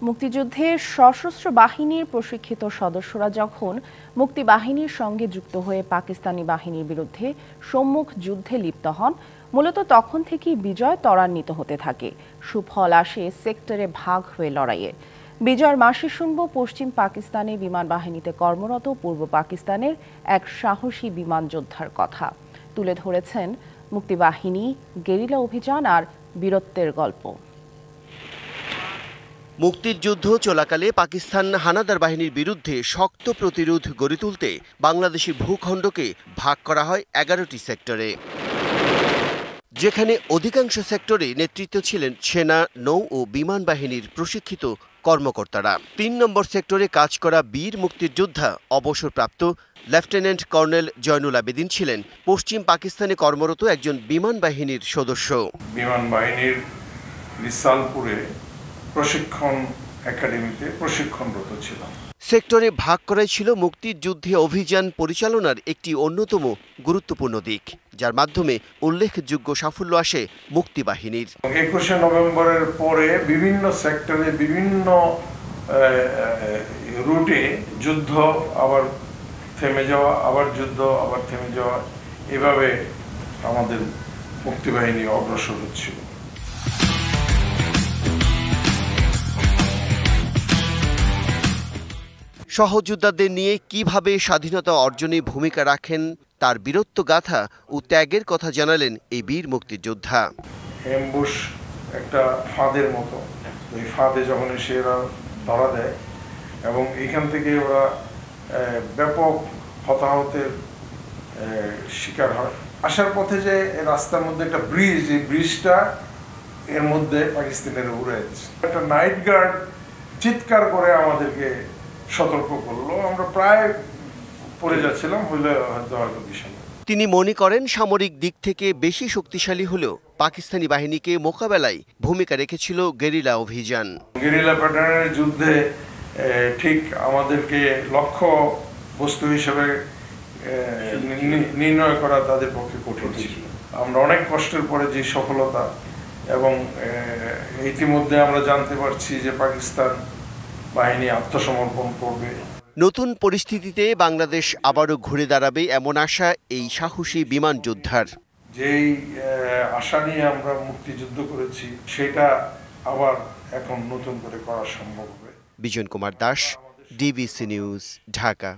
মুক্তিযুদ্ধের সশস্ত্র বাহিনীর প্রশিক্ষিত সদস্যরা যখন মুক্তিবাহিনীর সঙ্গে যুক্ত হয়ে পাকিস্তানি বাহিনীর বিরুদ্ধে সম্মুখ যুদ্ধে লিপ্ত হন, মূলত তখন থেকেই বিজয় ত্বরান্বিত হতে থাকে। সুফল আসে সেক্টরে ভাগ হয়ে লড়াইয়ে। বিজয়ের মাসে শুনব পশ্চিম পাকিস্তানে বিমান বাহিনীতে কর্মরত পূর্ব পাকিস্তানের এক সাহসী বিমান যোদ্ধার কথা। তুলে ধরেছেন মুক্তিবাহিনী, গেরিলা অভিযান আর বীরত্বের গল্প। মুক্তির যুদ্ধ চলাকালে পাকিস্তান হানাদার বাহিনীর বিরুদ্ধে শক্ত প্রতিরোধ গড়ে তুলতে বাংলাদেশি ভূখণ্ডকে ভাগ করা হয় 11টি সেক্টরে, যেখানে অধিকাংশ সেক্টরে নেতৃত্ব ছিলেন সেনা, নৌ ও বিমান বাহিনীর প্রশিক্ষিত কর্মকর্তারা। ৩ নম্বর সেক্টরে কাজ করা বীর মুক্তিযোদ্ধা অবসরপ্রাপ্ত লেফটেন্যান্ট কর্নেল জয়নুল আবেদিন ছিলেন পশ্চিম পাকিস্তানে কর্মরত একজন বিমান বাহিনীর সদস্য। বিমান বাহিনীর রিসালপুরে প্রশিক্ষণ একাডেমিতে প্রশিক্ষণরত ছিলাম। সেক্টরে ভাগ করাই ছিল মুক্তির যুদ্ধে অভিযান পরিচালনার একটি অন্যতম গুরুত্বপূর্ণ দিক, যার মাধ্যমে উল্লেখযোগ্য সাফল্য আসে মুক্তিবাহিনীর। 21শে নভেম্বরের পরে বিভিন্ন সেক্টরে বিভিন্ন রুটে যুদ্ধ, আবার থেমে যাওয়া, আবার যুদ্ধ, আবার থেমে যাওয়া, এভাবে আমাদের মুক্তিবাহিনী অগ্রসর হচ্ছিল। সহযোদ্ধাদের নিয়ে কিভাবে স্বাধীনতা অর্জনে ভূমিকা রাখেন তার বীরত্ব গাথা ও ত্যাগের কথা জানালেন এই বীর মুক্তিযোদ্ধা। অ্যাম্বুশ একটা ফাঁদের মতো, ওই ফাঁদে যখন এসে এরা ধরা দেয় এবং এখান থেকে ওরা ব্যাপক হতাহতের শিকার হয়। আসার পথে যে রাস্তার মধ্যে একটা ব্রিজ, এই ব্রিজটা এর মধ্যে পাকিস্তানের উড়ে দিচ্ছে। একটা নাইট গার্ড চিৎকার করে আমাদেরকে সতর্ক করলো, আমরা প্রায় পড়ে যাচ্ছিলাম, হইলে হয়তো বিষয়। তিনি মনে করেন সামরিক দিক থেকে বেশি শক্তিশালী হলেও পাকিস্তানি বাহিনীকে মোকাবেলায় ভূমিকা রেখেছিল গেরিলা অভিযান। গেরিলা প্যাটার্নের যুদ্ধে ঠিক আমাদেরকে লক্ষ্য বস্তু হিসেবে নির্ণয় করা তাদের পক্ষে কঠিন ছিল। আমরা অনেক কষ্টের পরে যে সফলতা, এবং ইতিমধ্যে আমরা জানতে পারছি যে পাকিস্তান বাহিনী আত্মসমর্পণ করবে। নতুন পরিস্থিতিতে বাংলাদেশ আবারও ঘুরে দাঁড়াবে এমন আশা এই সাহসী বিমান যোদ্ধার। যেই আশা নিয়ে আমরা মুক্তিযুদ্ধ করেছি, সেটা আবার এখন নতুন করে করা সম্ভব হবে। Bijan Kumar Das, DBC news, Dhaka.